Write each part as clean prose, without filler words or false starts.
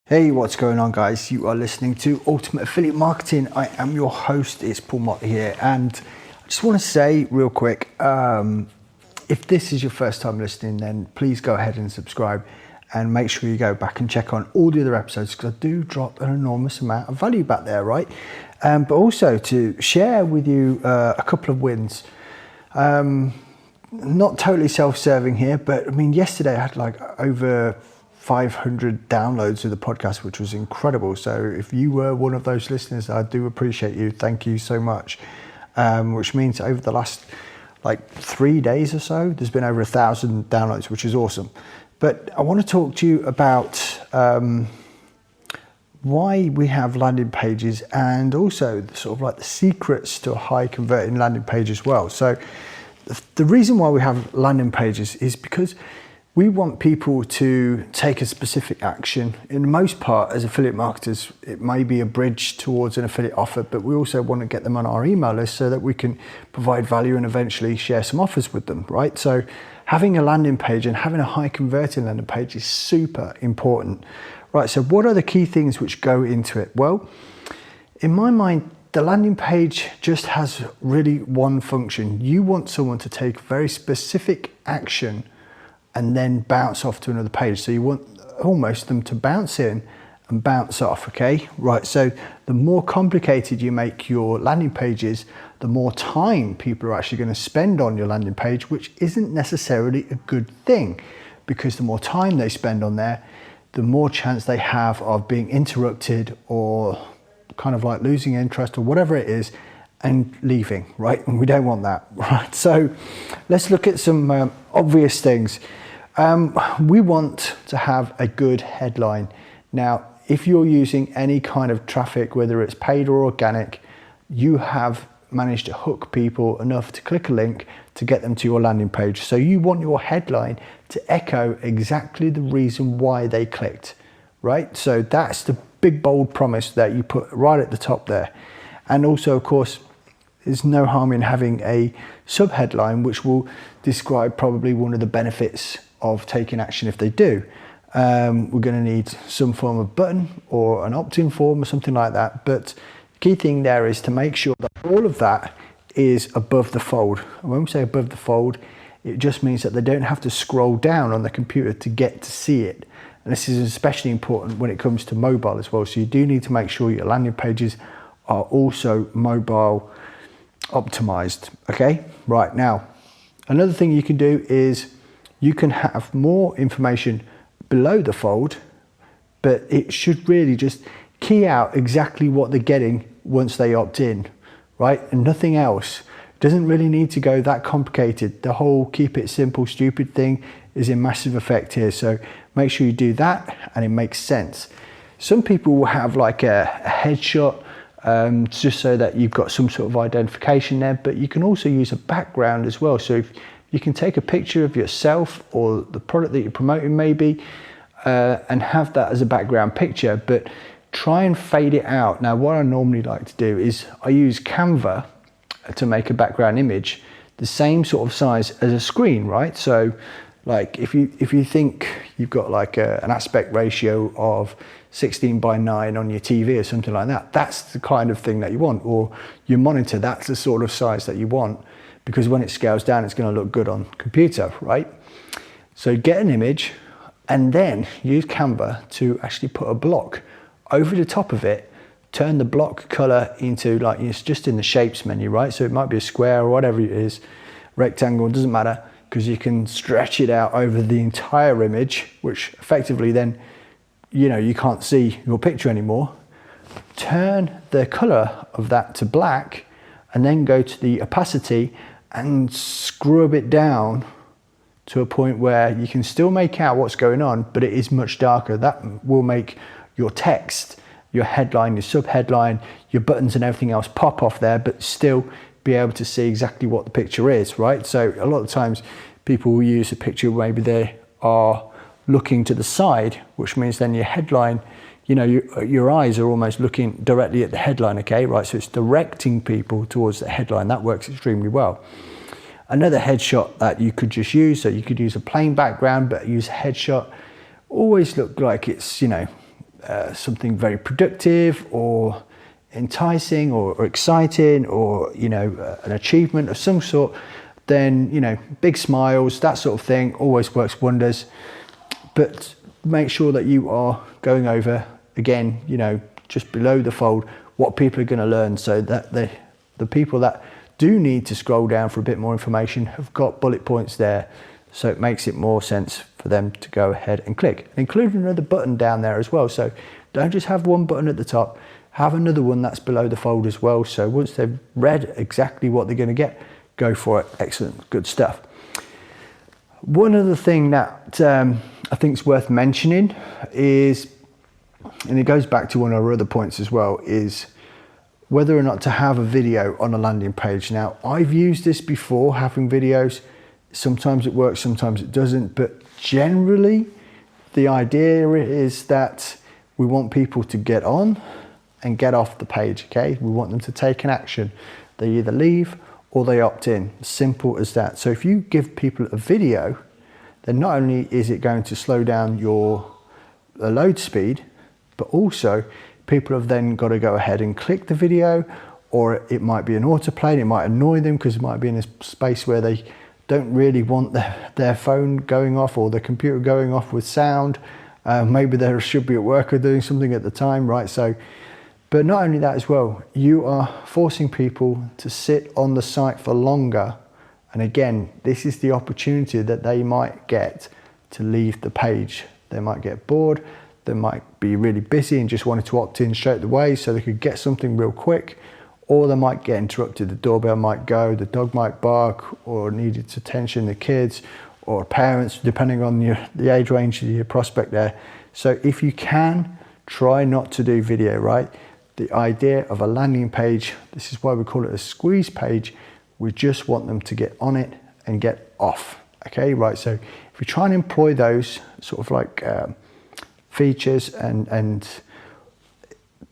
Hey, what's going on, guys? You are listening to Ultimate Affiliate Marketing. I am your host, it's Paul Mott here, and I just want to say real quick, if this is your first time listening, then please go ahead and subscribe and make sure you go back and check on all the other episodes, because I do drop an enormous amount of value back there, right? But also to share with you a couple of wins. Not totally self-serving here, but I mean, yesterday I had like over 500 downloads of the podcast, which was incredible. So if you were one of those listeners, I do appreciate you. Thank you so much. Which means over the last like 3 days or so, there's been over 1,000 downloads, which is awesome. But I want to talk to you about why we have landing pages, and also sort of like the secrets to a high converting landing page as well. So the reason why we have landing pages is because we want people to take a specific action. In the most part, as affiliate marketers, it may be a bridge towards an affiliate offer, but we also want to get them on our email list so that we can provide value and eventually share some offers with them, right? So having a landing page and having a high converting landing page is super important, right? So what are the key things which go into it? Well, in my mind, the landing page just has really one function. You want someone to take very specific action and then bounce off to another page. So you want almost them to bounce in and bounce off, okay? Right, so the more complicated you make your landing pages, the more time people are actually going to spend on your landing page, which isn't necessarily a good thing, because the more time they spend on there, the more chance they have of being interrupted or kind of like losing interest or whatever it is and leaving, right? And we don't want that, right? So let's look at some obvious things. We want to have a good headline. Now, if you're using any kind of traffic, whether it's paid or organic, you have managed to hook people enough to click a link to get them to your landing page. So you want your headline to echo exactly the reason why they clicked, right? So that's the big bold promise that you put right at the top there. And also, of course, there's no harm in having a sub-headline which will describe probably one of the benefits of taking action if they do. We're going to need some form of button or an opt-in form or something like that. But the key thing there is to make sure that all of that is above the fold. And when we say above the fold, it just means that they don't have to scroll down on the computer to get to see it. And this is especially important when it comes to mobile as well. So you do need to make sure your landing pages are also mobile optimized. Okay, right, now another thing you can do is you can have more information below the fold, but it should really just key out exactly what they're getting once they opt in, right? And nothing else. It doesn't really need to go that complicated. The whole keep it simple, stupid thing is in massive effect here. So make sure you do that and it makes sense. Some people will have like a headshot, just so that you've got some sort of identification there, but you can also use a background as well. So if you can take a picture of yourself or the product that you're promoting maybe, and have that as a background picture, but try and fade it out. Now, what I normally like to do is I use Canva to make a background image the same sort of size as a screen, right? So like if you think you've got like an aspect ratio of 16:9 on your TV or something like that, that's the kind of thing that you want. Or your monitor, that's the sort of size that you want, because when it scales down, it's going to look good on computer, right? So get an image and then use Canva to actually put a block over the top of it. Turn the block color into like, it's just in the shapes menu, right? So it might be a square or whatever it is, rectangle, it doesn't matter, because you can stretch it out over the entire image, which effectively then, you know, you can't see your picture anymore. Turn the color of that to black and then go to the opacity and scrub it down to a point where you can still make out what's going on, but it is much darker. That will make your text, your headline, your sub-headline, your buttons and everything else pop off there, but still be able to see exactly what the picture is, right? So a lot of times people will use a picture, maybe they are looking to the side, which means then your headline, you know, your eyes are almost looking directly at the headline, okay, right? So it's directing people towards the headline. That works extremely well. Another headshot that you could just use, so you could use a plain background, but use a headshot, always look like it's, you know, something very productive or enticing or exciting, or an achievement of some sort, then big smiles, that sort of thing always works wonders. But make sure that you are going over again, just below the fold, what people are going to learn, so that the people that do need to scroll down for a bit more information have got bullet points there, so it makes it more sense for them to go ahead and click. Include another button down there as well, so don't just have one button at the top, have another one that's below the fold as well, so once they've read exactly what they're going to get, go for it. Excellent, good stuff. One other thing that I think is worth mentioning is, and it goes back to one of our other points as well, is whether or not to have a video on a landing page. Now, I've used this before, having videos. Sometimes it works, sometimes it doesn't, but generally the idea is that we want people to get on and get off the page, okay? We want them to take an action. They either leave or they opt in, simple as that. So if you give people a video, then not only is it going to slow down your load speed, but also people have then got to go ahead and click the video, or it might be an autoplay, and it might annoy them because it might be in a space where they don't really want their phone going off or the computer going off with sound. Maybe they should be at work or doing something at the time, right? So, but not only that as well, you are forcing people to sit on the site for longer. And again, this is the opportunity that they might get to leave the page. They might get bored, they might be really busy and just wanted to opt in straight away so they could get something real quick, or they might get interrupted. The doorbell might go, the dog might bark, or need its attention, the kids or parents, depending on the age range of your prospect there. So if you can, try not to do video, right? The idea of a landing page, this is why we call it a squeeze page, we just want them to get on it and get off, okay, right? So if you try and employ those sort of like features and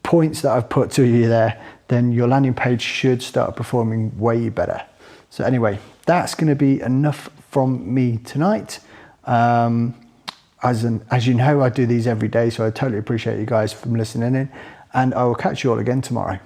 points that I've put to you there, then your landing page should start performing way better. So anyway, that's going to be enough from me tonight. As you know, I do these every day, so I totally appreciate you guys from listening in, and I will catch you all again tomorrow.